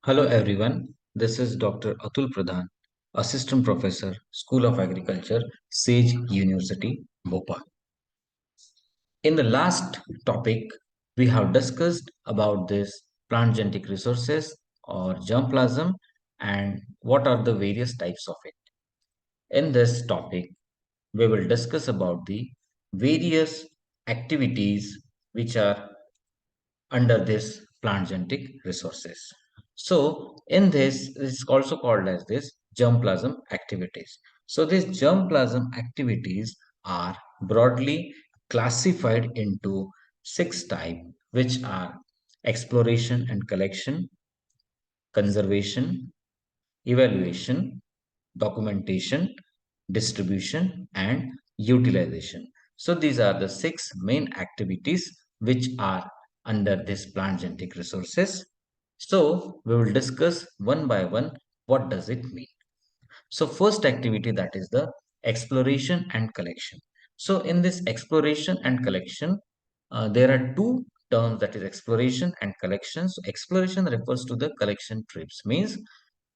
Hello everyone, this is Dr. Atul Pradhan, Assistant Professor, School of Agriculture, Sage University, Bhopal. In the last topic, we have discussed about this plant genetic resources or germplasm and what are the various types of it. In this topic, we will discuss about the various activities which are under this plant genetic resources. So in this is also called as this germplasm activities. So these germplasm activities are broadly classified into six types, which are exploration and collection, conservation, evaluation, documentation, distribution, and utilization. So these are the six main activities which are under this plant genetic resources. So we will discuss one by one what does it mean. So first activity, that is the exploration and collection. So in this exploration and collection, there are two terms, that is exploration and collection. So exploration refers to the collection trips, means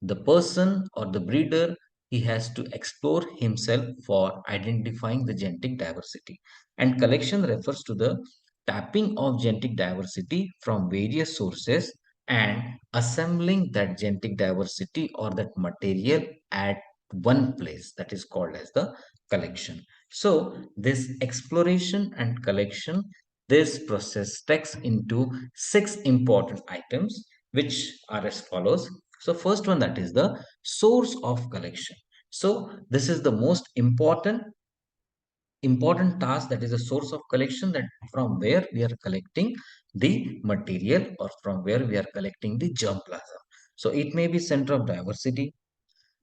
the person or the breeder, he has to explore himself for identifying the genetic diversity. And collection refers to the tapping of genetic diversity from various sources and assembling that genetic diversity or that material at one place, that is called as the collection. So this exploration and collection, this process takes into six important items which are as follows. So first one, that is the source of collection. So this is the most important task, that is the source of collection, that from where we are collecting the material or from where we are collecting the germplasm. So it may be center of diversity,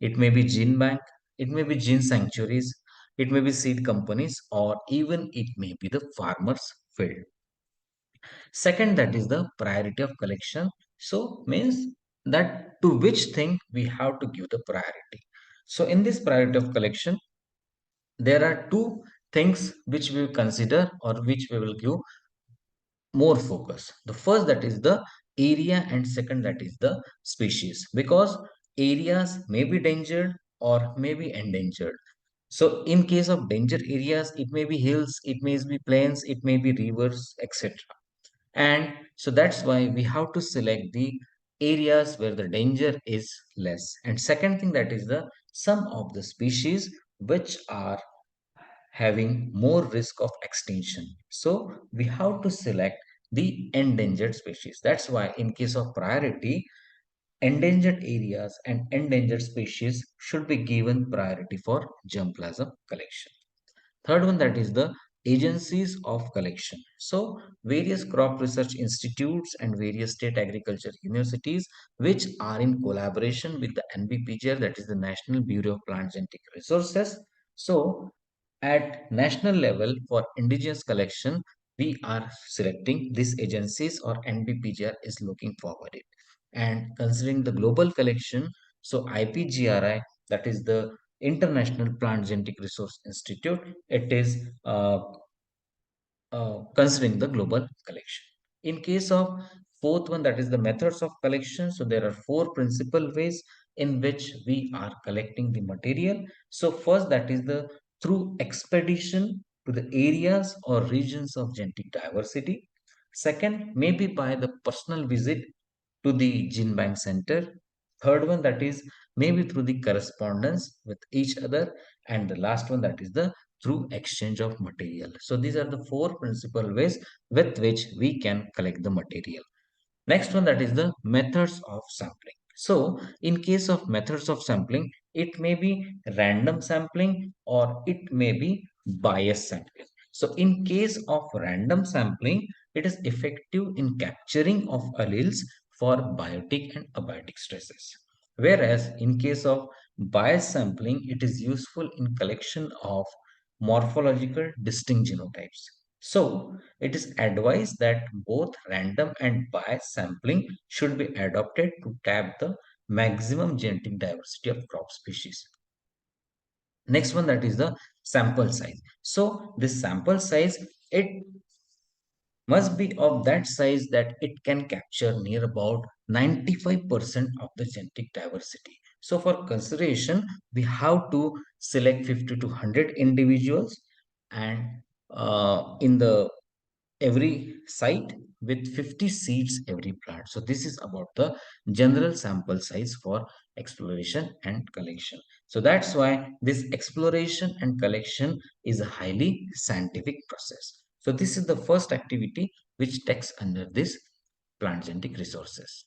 it may be gene bank, it may be gene sanctuaries, it may be seed companies, or even it may be the farmer's field. Second, that is the priority of collection. So means that to which thing we have to give the priority. So in this priority of collection, there are two things which we will consider or which we will give more focus. The first, that is the area, and second, that is the species, because areas may be endangered or may be endangered. So in case of danger areas, it may be hills, it may be plains, it may be rivers, etc. And so that's why we have to select the areas where the danger is less. And second thing, that is the some of the species which are having more risk of extinction. So we have to select the endangered species. That's why in case of priority, endangered areas and endangered species should be given priority for germplasm collection. Third one, that is the agencies of collection. So various crop research institutes and various state agriculture universities which are in collaboration with the NBPGR, that is the National Bureau of Plant Genetic Resources. So at national level for indigenous collection, we are selecting these agencies, or NBPGR is looking forward it. And considering the global collection, so IPGRI, that is the International Plant Genetic Resource Institute, it is considering the global collection. In case of fourth one, that is the methods of collection. So there are four principal ways in which we are collecting the material. So first, that is the through expedition to the areas or regions of genetic diversity. Second, maybe by the personal visit to the gene bank center. Third one, that is maybe through the correspondence with each other. And the last one, that is the through exchange of material. So these are the four principal ways with which we can collect the material. Next one, that is the methods of sampling. So in case of methods of sampling, it may be random sampling or it may be bias sampling. So in case of random sampling, it is effective in capturing of alleles for biotic and abiotic stresses. Whereas in case of bias sampling, it is useful in collection of morphological distinct genotypes. So it is advised that both random and bias sampling should be adopted to tap the maximum genetic diversity of crop species. Next one, that is the sample size. So this sample size, it must be of that size that it can capture near about 95% of the genetic diversity. So for consideration, we have to select 50 to 100 individuals, and in the every site with 50 seeds every plant. So this is about the general sample size for exploration and collection. So that's why this exploration and collection is a highly scientific process. So this is the first activity which takes under this plant genetic resources.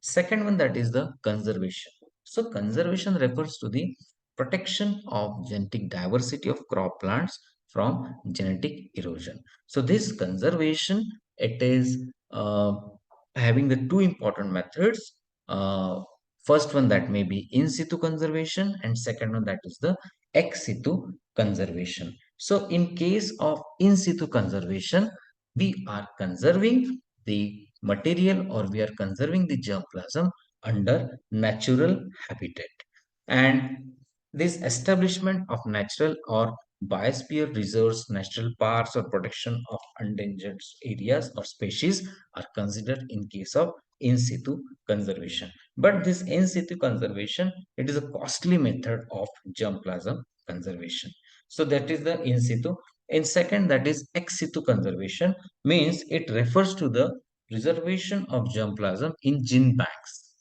Second one, that is the conservation. So conservation refers to the protection of genetic diversity of crop plants from genetic erosion. So this conservation, it is having the two important methods. Uh, First one, that may be in situ conservation, and second one, that is the ex situ conservation. So in case of in situ conservation, we are conserving the material, or we are conserving the germplasm under natural habitat. And this establishment of natural or biosphere reserves, natural parks, or protection of endangered areas or species are considered in case of in situ conservation. But this in situ conservation, it is a costly method of germplasm conservation. So that is the in situ. In second, that is ex situ conservation, means it refers to the preservation of germplasm in gene banks.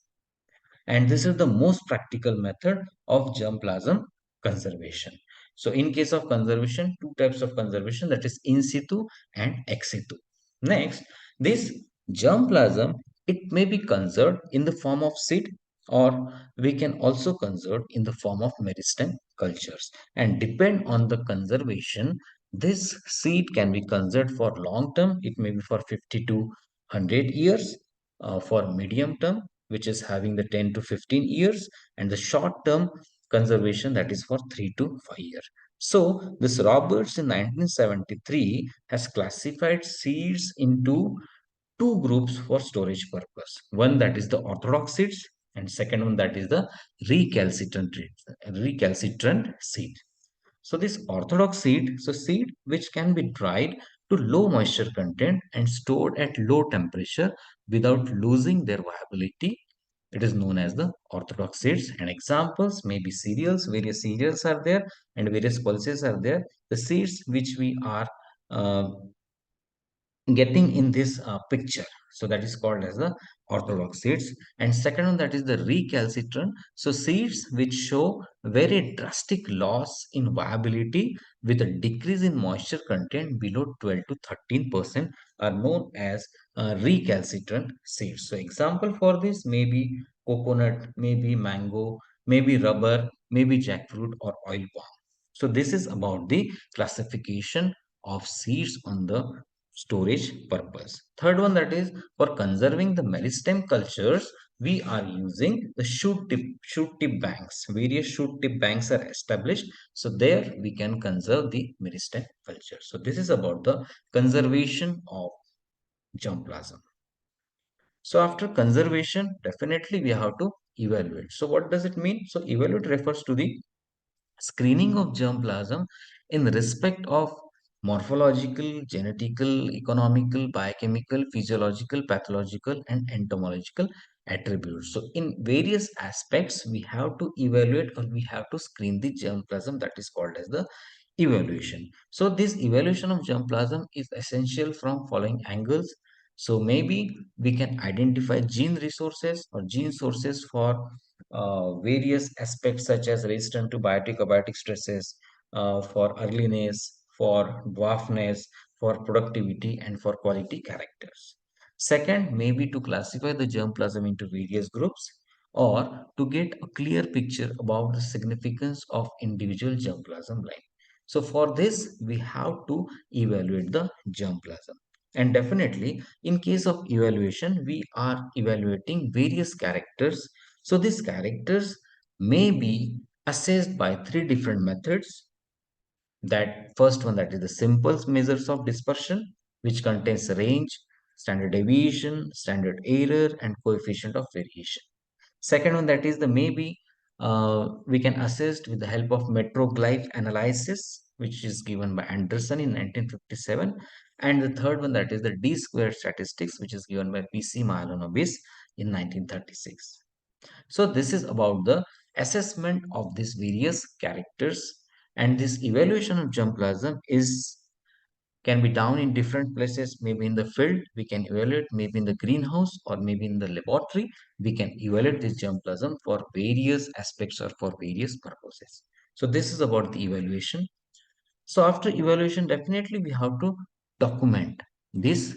And this is the most practical method of germplasm conservation. So in case of conservation, two types of conservation, that is in situ and ex situ. Next, this germplasm, it may be conserved in the form of seed, or we can also conserve in the form of meristem cultures. And depend on the conservation, this seed can be conserved for long term. It may be for 50 to 100 years, for medium term, which is having the 10 to 15 years, and the short term conservation, that is for 3 to 5 years. So this Roberts in 1973 has classified seeds into two groups for storage purpose. One, that is the orthodox seeds, and second one, that is the recalcitrant seed. So this orthodox seed, so seed which can be dried to low moisture content and stored at low temperature without losing their viability. It is known as the orthodox seeds. And examples may be cereals, various cereals are there, and various pulses are there. The seeds which we are uh, getting in this picture, so that is called as the orthodox seeds. And second one, that is the recalcitrant, so seeds which show very drastic loss in viability with a decrease in moisture content below 12 to 13% are known as recalcitrant seeds. So example for this may be coconut, maybe mango, maybe rubber, maybe jackfruit or oil palm. So this is about the classification of seeds on the storage purpose. Third one, that is for conserving the meristem cultures, we are using the shoot tip banks. Various shoot tip banks are established. So there we can conserve the meristem culture. So this is about the conservation of germplasm. So after conservation, definitely we have to evaluate. So what does it mean? So evaluate refers to the screening of germplasm in respect of morphological, genetical, economical, biochemical, physiological, pathological, and entomological attributes. So in various aspects, we have to evaluate, or we have to screen the germplasm, that is called as the evaluation. So this evaluation of germplasm is essential from following angles. So maybe we can identify gene resources or gene sources for various aspects such as resistant to biotic abiotic stresses, for earliness, for dwarfness, for productivity, and for quality characters. Second, maybe to classify the germplasm into various groups, or to get a clear picture about the significance of individual germplasm line. So for this, we have to evaluate the germplasm. And definitely, in case of evaluation, we are evaluating various characters. So these characters may be assessed by three different methods. That first one, that is the simple measures of dispersion, which contains range, standard deviation, standard error, and coefficient of variation. Second one, that is the maybe we can assess with the help of metroglyph analysis. which is given by Anderson in 1957, and the third one, that is the D squared statistics, which is given by PC Mahalanobis in 1936. So this is about the assessment of these various characters, and this evaluation of germplasm is can be done in different places. Maybe in the field we can evaluate, maybe in the greenhouse, or maybe in the laboratory we can evaluate this germplasm for various aspects or for various purposes. So this is about the evaluation. So after evaluation, definitely we have to document this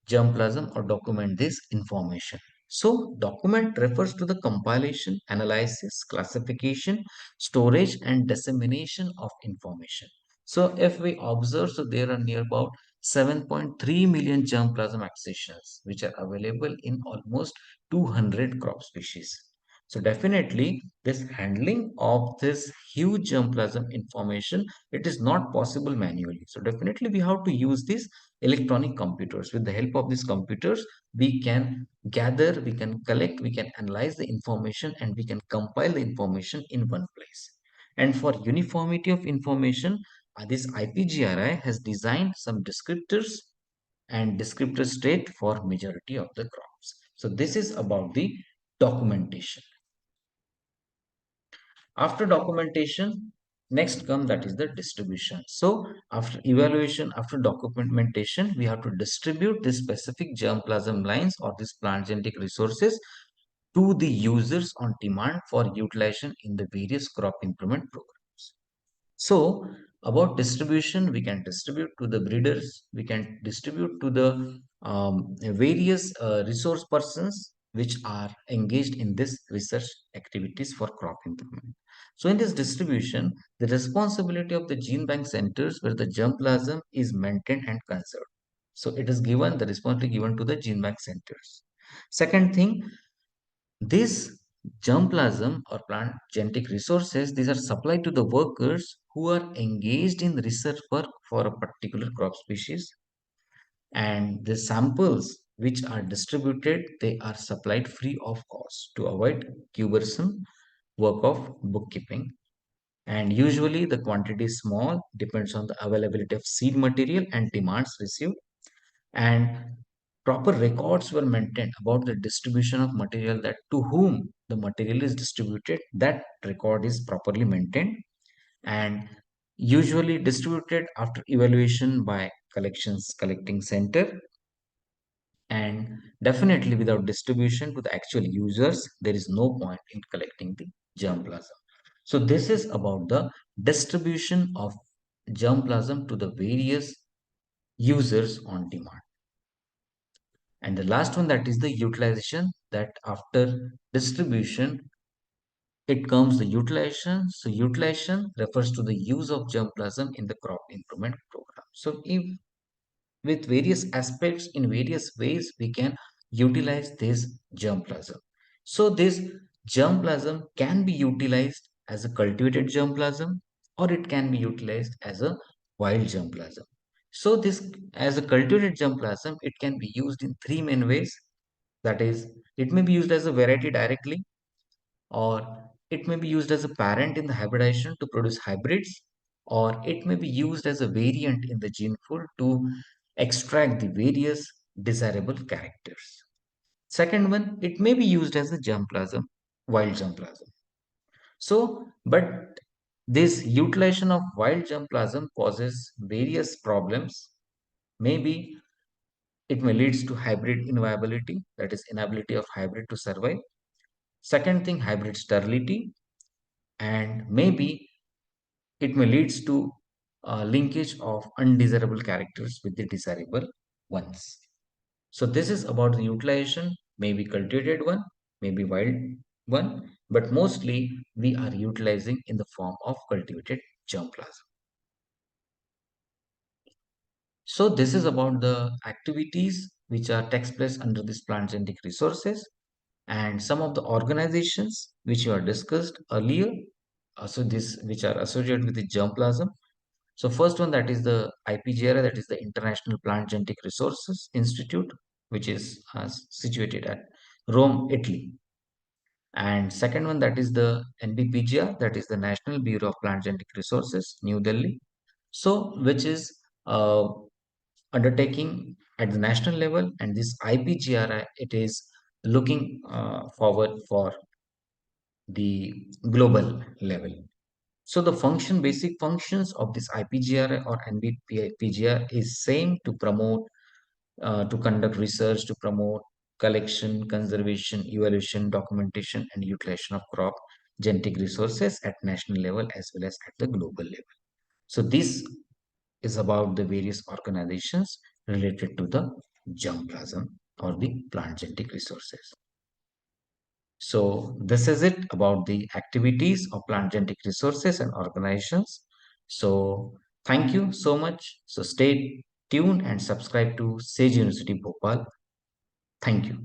germplasm or document this information. So document refers to the compilation, analysis, classification, storage and dissemination of information. So if we observe, so there are near about 7.3 million germplasm accessions which are available in almost 200 crop species. So definitely this handling of this huge germplasm information, it is not possible manually. So definitely we have to use these electronic computers. With the help of these computers, we can gather, we can collect, we can analyze the information, and we can compile the information in one place. And for uniformity of information, this IPGRI has designed some descriptors and descriptor state for majority of the crops. So this is about the documentation. After documentation, next come, that is the distribution. So after evaluation, after documentation, we have to distribute this specific germplasm lines or this plant genetic resources to the users on demand for utilization in the various crop improvement programs. So about distribution, we can distribute to the breeders, we can distribute to the various resource persons which are engaged in this research activities for crop improvement. So in this distribution, the responsibility of the gene bank centers where the germplasm is maintained and conserved. So it is given, the responsibility given to the gene bank centers. Second thing, this germplasm or plant genetic resources, these are supplied to the workers who are engaged in research work for a particular crop species, and the samples which are distributed, they are supplied free of cost to avoid cumbersome work of bookkeeping. And usually the quantity is small, depends on the availability of seed material and demands received, and proper records were maintained about the distribution of material, that to whom the material is distributed, that record is properly maintained and usually distributed after evaluation by collecting center. And definitely without distribution to the actual users, there is no point in collecting the germplasm. So this is about the distribution of germplasm to the various users on demand. And the last one, that is the utilization, that after distribution, it comes the utilization. So utilization refers to the use of germplasm in the crop improvement program. So if with various aspects in various ways, we can utilize this germplasm. So this germplasm can be utilized as a cultivated germplasm, or it can be utilized as a wild germplasm. So this, as a cultivated germplasm, it can be used in three main ways. That is, it may be used as a variety directly, or it may be used as a parent in the hybridization to produce hybrids, or it may be used as a variant in the gene pool to extract the various desirable characters. Second one, it may be used as a germplasm, wild germplasm. So, but this utilization of wild germplasm causes various problems. Maybe it may leads to hybrid inviability, that is inability of hybrid to survive. Second thing, hybrid sterility, and maybe it may leads to linkage of undesirable characters with the desirable ones. So this is about the utilization, maybe cultivated one, maybe wild one, but mostly we are utilizing in the form of cultivated germplasm. So this is about the activities which are takes place under this plant genetic resources, and some of the organizations which you are discussed earlier. So this which are associated with the germplasm. So first one, that is the IPGRI, that is the International Plant Genetic Resources Institute, which is situated at Rome, Italy. And second one, that is the NBPGR, that is the National Bureau of Plant Genetic Resources, New Delhi. So which is uh, undertaking at the national level, and this IPGRI, it is looking forward for the global level. So the basic functions of this IPGR or NBPGR is same: to promote, to conduct research, to promote collection, conservation, evaluation, documentation, and utilization of crop genetic resources at national level as well as at the global level. So this is about the various organizations related to the germplasm or the plant genetic resources. So this is it about the activities of plant genetic resources and organizations. So thank you so much. So stay tuned and subscribe to Sage University Bhopal. Thank you.